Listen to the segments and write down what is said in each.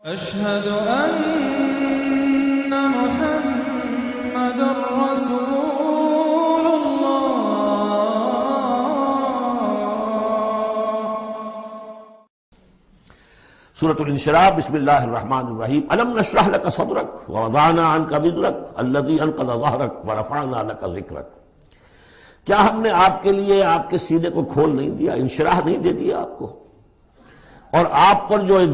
أشهد أن محمد رسول سورة الانشراح بسم اللہ الرحمن الرحیم الم نشرح لك صدرك ووضعنا عنك وزرك الذي انقض ظهرك ورفعنا لك ذکرك۔ کیا ہم نے آپ کے لیے آپ کے سینے کو کھول نہیں دیا، انشراح نہیں دے دیا آپ کو، اور آپ پر جو ایک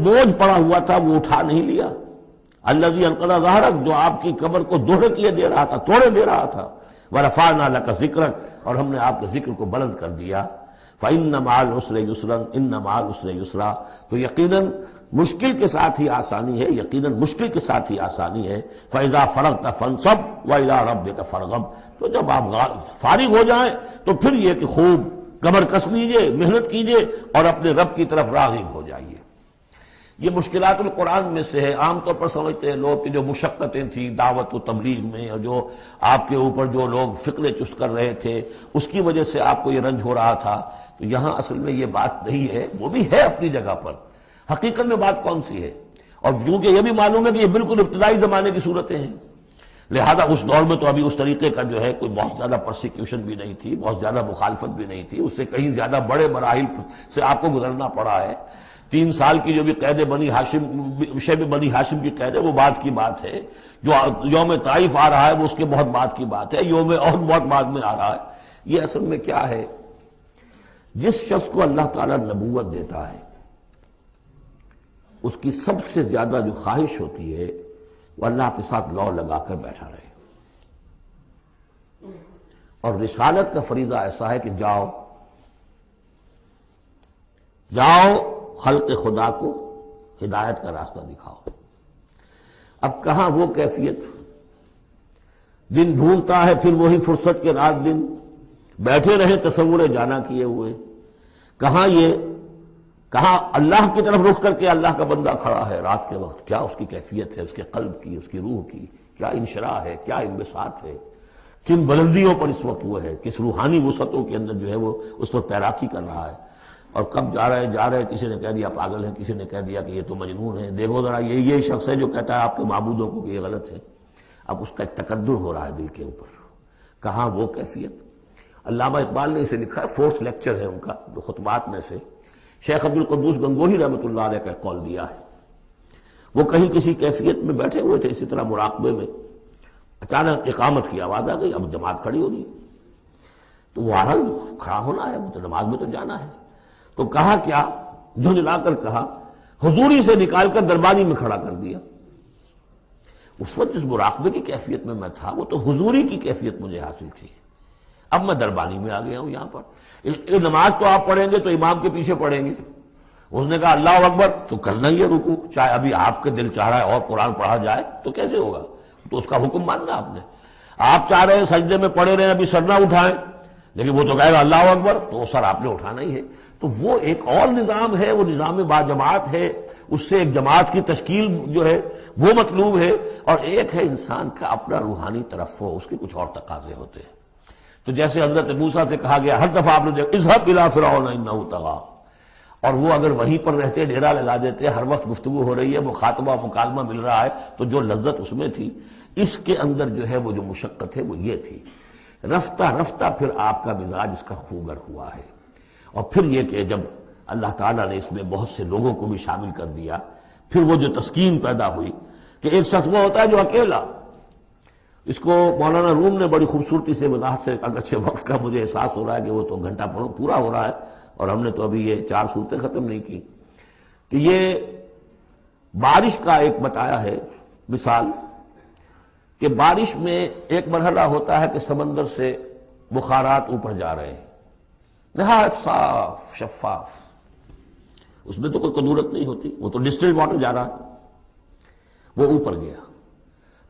بوجھ پڑا ہوا تھا وہ اٹھا نہیں لیا۔ الذي انقض ظهرك، جو آپ کی کمر کو دوڑے کیے دے رہا تھا، توڑے دے رہا تھا، ورفعنا لك ذکرك، اور ہم نے آپ کے ذکر کو بلند کر دیا۔ فَإِنَّ مَعَ الْعُسْرِ يُسْرًا إِنَّ مَعَ الْعُسْرِ يُسْرًا، تو یقیناً مشکل کے ساتھ ہی آسانی ہے، یقیناً مشکل کے ساتھ ہی آسانی ہے۔ فَإِذَا فَرَغْتَ فَانْصَبْ وَإِلَىٰ رَبِّكَ فَارْغَب، تو جب آپ فارغ ہو جائیں تو پھر یہ کہ خوب کمر کس لیجئے، محنت کیجئے اور اپنے رب کی طرف راغب ہو جائیے۔ یہ مشکلات القرآن میں سے ہے۔ عام طور پر سمجھتے ہیں لوگ کہ جو مشقتیں تھیں دعوت و تبلیغ میں، اور جو آپ کے اوپر جو لوگ فکرے چست کر رہے تھے اس کی وجہ سے آپ کو یہ رنج ہو رہا تھا، تو یہاں اصل میں یہ بات نہیں ہے، وہ بھی ہے اپنی جگہ پر۔ حقیقت میں بات کون سی ہے؟ اور کیونکہ یہ بھی معلوم ہے کہ یہ بالکل ابتدائی زمانے کی صورتیں ہیں، لہذا اس دور میں تو ابھی اس طریقے کا جو ہے کوئی بہت زیادہ پرسیکیوشن بھی نہیں تھی، بہت زیادہ مخالفت بھی نہیں تھی، اس سے کہیں زیادہ بڑے مراحل سے آپ کو گزرنا پڑا ہے۔ 3 سال کی جو بھی قید بنی ہاشم، شیب بنی ہاشم کی قید ہے، وہ بعد کی بات ہے۔ جو یوم طائف آ رہا ہے وہ اس کے بہت بعد کی بات ہے، یوم احد بہت بعد میں آ رہا ہے۔ یہ اصل میں کیا ہے؟ جس شخص کو اللہ تعالیٰ نبوت دیتا ہے اس کی سب سے زیادہ جو خواہش ہوتی ہے وہ اللہ کے ساتھ لو لگا کر بیٹھا رہے، اور رسالت کا فریضہ ایسا ہے کہ جاؤ خلق خدا کو ہدایت کا راستہ دکھاؤ۔ اب کہاں وہ کیفیت؟ دن ڈھونڈتا ہے پھر وہی فرصت کے رات دن بیٹھے رہے تصور جانا کیے ہوئے، کہاں اللہ کی طرف رخ کر کے اللہ کا بندہ کھڑا ہے رات کے وقت، کیا اس کی کیفیت ہے، اس کے قلب کی، اس کی روح کی کیا انشراح ہے، کیا انبساط ہے، کن بلندیوں پر اس وقت وہ ہے، کس روحانی وسعتوں کے اندر جو ہے وہ اس وقت تیراکی کر رہا ہے۔ اور کب جا رہے کسی نے کہہ دیا پاگل ہے، کسی نے کہہ دیا کہ یہ تو مجنون ہے، دیکھو ذرا یہ شخص ہے جو کہتا ہے آپ کے معبودوں کو کہ یہ غلط ہے۔ اب اس کا ایک تقدر ہو رہا ہے دل کے اوپر، کہاں وہ کیفیت؟ علامہ اقبال نے اسے لکھا ہے، 4th لیکچر ہے ان کا جو خطبات میں سے، شیخ عبدالقدوس گنگوہی رحمۃ اللہ علیہ کا قول دیا ہے۔ وہ کہیں کسی کیفیت میں بیٹھے ہوئے تھے اسی طرح مراقبے میں، اچانک اقامت کی آواز آ گئی، اب جماعت کھڑی ہو گئی، تو وہ کھڑا ہونا ہے، تو نماز میں تو جانا ہے، تو کہا کیا، جھنجلا کر کہا، حضوری سے نکال کر دربانی میں کھڑا کر دیا۔ اس وقت جس مراقبے کی کیفیت میں میں تھا وہ تو حضوری کی کیفیت مجھے حاصل تھی، اب میں دربانی میں آ گیا ہوں یہاں پر۔ نماز تو آپ پڑھیں گے تو امام کے پیچھے پڑھیں گے، اس نے کہا اللہ اکبر تو کرنا ہی ہے رکوع، چاہے ابھی آپ کے دل چاہ رہا ہے اور قرآن پڑھا جائے تو کیسے ہوگا، تو اس کا حکم ماننا آپ نے۔ آپ چاہ رہے ہیں سجدے میں پڑے رہے ابھی سر نہ اٹھائیں، لیکن وہ تو کہے گا اللہ اکبر، تو وہ سر آپ نے اٹھانا ہی ہے۔ تو وہ ایک اور نظام ہے، وہ نظام باجماعت ہے، اس سے ایک جماعت کی تشکیل جو ہے وہ مطلوب ہے، اور ایک ہے انسان کا اپنا روحانی ترفع، اس کے کچھ اور تقاضے ہوتے ہیں۔ تو جیسے حضرت موسیٰ سے کہا گیا ہر دفعہ آپ نے دیکھا اذهب الى فرعون انه طغى، اور وہ اگر وہیں پر رہتے ڈیرا لگا دیتے، ہر وقت گفتگو ہو رہی ہے، مخاطبہ مکالمہ مل رہا ہے، تو جو لذت اس میں تھی، اس کے اندر جو ہے وہ جو مشقت ہے وہ یہ تھی۔ رفتہ رفتہ پھر آپ کا مزاج اس کا خوگر ہوا ہے، اور پھر یہ کہ جب اللہ تعالیٰ نے اس میں بہت سے لوگوں کو بھی شامل کر دیا، پھر وہ جو تسکین پیدا ہوئی کہ ایک شخص وہ ہوتا ہے جو اکیلا، اس کو مولانا روم نے بڑی خوبصورتی سے وضاحت سے، اگرچہ وقت کا مجھے احساس ہو رہا ہے کہ وہ تو گھنٹہ پورا ہو رہا ہے اور ہم نے تو ابھی یہ 4 صورتیں ختم نہیں کی، کہ یہ بارش کا ایک بتایا ہے مثال، کہ بارش میں ایک مرحلہ ہوتا ہے کہ سمندر سے بخارات اوپر جا رہے ہیں، نہایت صاف شفاف، اس میں تو کوئی قدورت نہیں ہوتی، وہ تو ڈسٹلڈ واٹر جا رہا ہے، وہ اوپر گیا،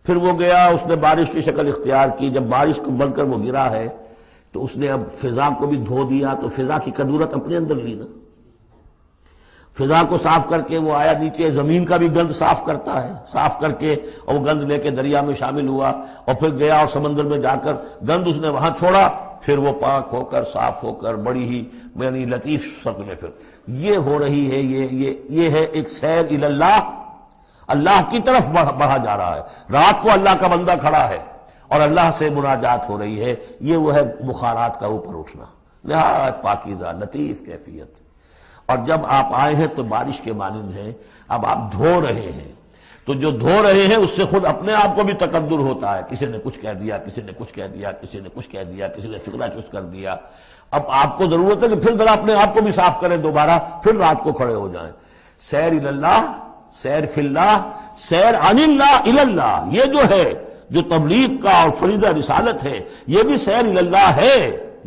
پھر وہ گیا، اس نے بارش کی شکل اختیار کی، جب بارش کو بن کر وہ گرا ہے تو اس نے اب فضا کو بھی دھو دیا، تو فضا کی قدورت اپنے اندر لی نا، فضا کو صاف کر کے وہ آیا نیچے، زمین کا بھی گند صاف کرتا ہے، صاف کر کے اور وہ گند لے کے دریا میں شامل ہوا، اور پھر گیا اور سمندر میں جا کر گند اس نے وہاں چھوڑا، پھر وہ پاک ہو کر صاف ہو کر بڑی ہی یعنی لطیف شکل میں پھر یہ ہو رہی ہے، یہ ہے ایک سیر الی اللہ اللہ کی طرف بڑھا جا رہا ہے. رات کو اللہ کا بندہ کھڑا ہے اور اللہ سے مناجات ہو رہی ہے. یہ وہ ہے بخارات کا اوپر اٹھنا، نہایت پاکیزہ لطیف کیفیت. اور جب آپ آئے ہیں تو بارش کے مانند ہیں. اب آپ دھو رہے ہیں تو جو دھو رہے ہیں اس سے خود اپنے آپ کو بھی تقدر ہوتا ہے. کسی نے کچھ کہہ دیا، کسی نے کچھ کہہ دیا، کسی نے کچھ کہہ دیا، کسی نے فکرہ چست کر دیا. اب آپ کو ضرورت ہے کہ پھر ذرا اپنے آپ کو بھی صاف کریں دوبارہ، پھر رات کو کھڑے ہو جائیں. سیر اللہ، سیر فی اللہ، سیر عن اللہ الی اللہ، یہ جو ہے جو تبلیغ کا اور فریضہ رسالت ہے، یہ بھی سیر الی اللہ ہے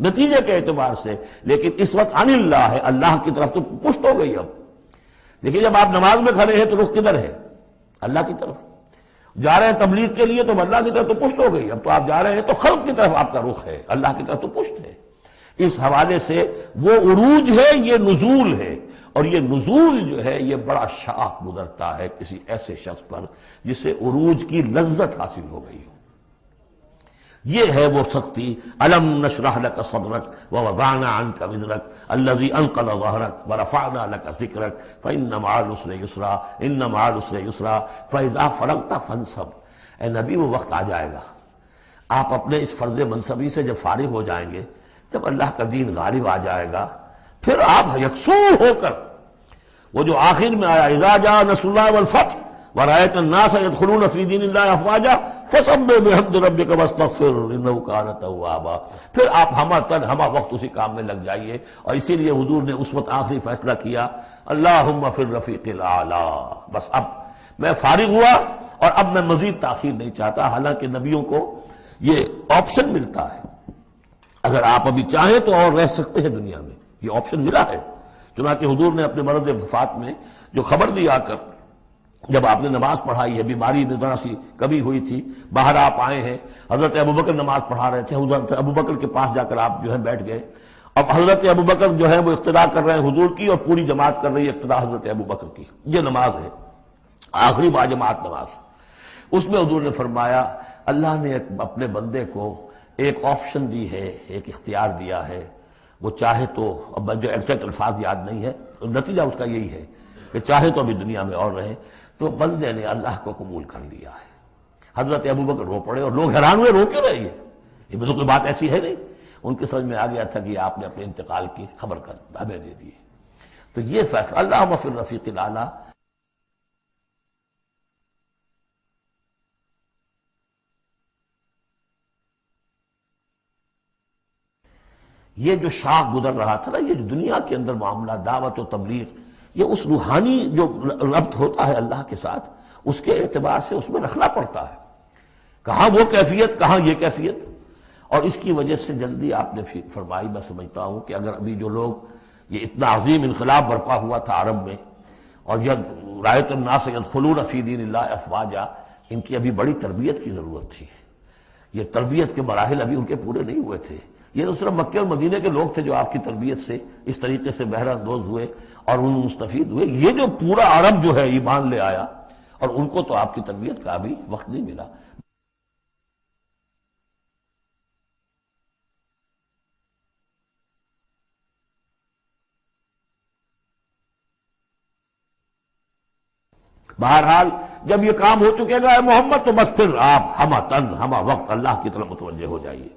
نتیجے کے اعتبار سے. لیکن اس وقت عن اللہ ہے، اللہ کی طرف تو پشت ہو گئی. اب دیکھیے جب آپ نماز میں کھڑے ہیں تو رخ کدھر ہے؟ اللہ کی طرف. جا رہے ہیں تبلیغ کے لیے تو اللہ کی طرف تو پشت ہو گئی. اب تو آپ جا رہے ہیں تو خلق کی طرف آپ کا رخ ہے، اللہ کی طرف تو پشت ہے. اس حوالے سے وہ عروج ہے، یہ نزول ہے. اور یہ نزول جو ہے یہ بڑا شاق گزرتا ہے کسی ایسے شخص پر جسے عروج کی لذت حاصل ہو گئی ہو. یہ ہے وہ سختی. الم نشرح لک صدرک ووضعنا عنک وزرک الذی انقض ظہرک ورفعنا لک ذکرک فإن مع العسر یسرا ان مع العسر یسرا فإذا فرغت فانصب. اے نبی وہ وقت آ جائے گا، آپ اپنے اس فرض منصبی سے جب فارغ ہو جائیں گے، جب اللہ کا دین غالب آ جائے گا، پھر آپ یکسو ہو کر وہ جو آخر میں آیا اذا جاء نصر اللہ والفتح ورأيت الناس يدخلون في دين الله افواجا فسبح بحمد ربك واستغفر انه كان توابا. پھر آپ ہمہ وقت اسی کام میں لگ جائیے. اور اسی لیے حضور نے اس وقت آخری فیصلہ کیا اللہم فی الرفیق الاعلی. بس اب میں فارغ ہوا اور اب میں مزید تاخیر نہیں چاہتا. حالانکہ نبیوں کو یہ آپشن ملتا ہے، اگر آپ ابھی چاہیں تو اور رہ سکتے ہیں دنیا میں، یہ آپشن ملا ہے. چنانچہ حضور نے اپنے مرض وفات میں جو خبر دی آ کر، جب آپ نے نماز پڑھائی ہے، بیماری میں ذرا سی کمی ہوئی تھی، باہر آپ آئے ہیں، حضرت ابوبکر نماز پڑھا رہے تھے، حضرت ابوبکر کے پاس جا کر آپ جو ہے بیٹھ گئے. اب حضرت ابوبکر جو ہے وہ اقتدا کر رہے ہیں حضور کی، اور پوری جماعت کر رہی ہے اقتدا حضرت ابوبکر کی. یہ نماز ہے، آخری باجماعت نماز. اس میں حضور نے فرمایا اللہ نے اپنے بندے کو ایک آپشن دی ہے، ایک اختیار دیا ہے. وہ چاہے تو، اب جو ایگزیکٹ الفاظ یاد نہیں ہے، نتیجہ اس کا یہی ہے کہ چاہے تو ابھی دنیا میں اور رہے. تو بندے نے اللہ کو قبول کر لیا ہے. حضرت ابوبکر رو پڑے اور لوگ حیران ہوئے، رو کیوں رہے ہیں؟ یہ تو کوئی بات ایسی ہے نہیں. ان کی سمجھ میں آ گیا تھا کہ آپ نے اپنے انتقال کی خبر کر ہمیں دے دی. تو یہ فیصلہ اللہم فی الرفیق الاعلی. یہ جو شاخ گزر رہا تھا نا، یہ جو دنیا کے اندر معاملہ دعوت و تبلیغ، یہ اس روحانی جو ربط ہوتا ہے اللہ کے ساتھ، اس کے اعتبار سے اس میں رکھنا پڑتا ہے. کہاں وہ کیفیت، کہاں یہ کیفیت. اور اس کی وجہ سے جلدی آپ نے فرمائی، میں سمجھتا ہوں کہ اگر ابھی جو لوگ، یہ اتنا عظیم انقلاب برپا ہوا تھا عرب میں، اور جب رأیت الناس يدخلون فی دین اللہ افواجا، ان کی ابھی بڑی تربیت کی ضرورت تھی. یہ تربیت کے مراحل ابھی ان کے پورے نہیں ہوئے تھے. یہ تو صرف مکہ اور مدینے کے لوگ تھے جو آپ کی تربیت سے اس طریقے سے بہرہ اندوز ہوئے اور ان مستفید ہوئے. یہ جو پورا عرب جو ہے ایمان لے آیا، اور ان کو تو آپ کی تربیت کا بھی وقت نہیں ملا. بہرحال جب یہ کام ہو چکے گا اے محمد، تو بس پھر آپ ہمہ تن ہمہ وقت اللہ کی طرف متوجہ ہو جائیے.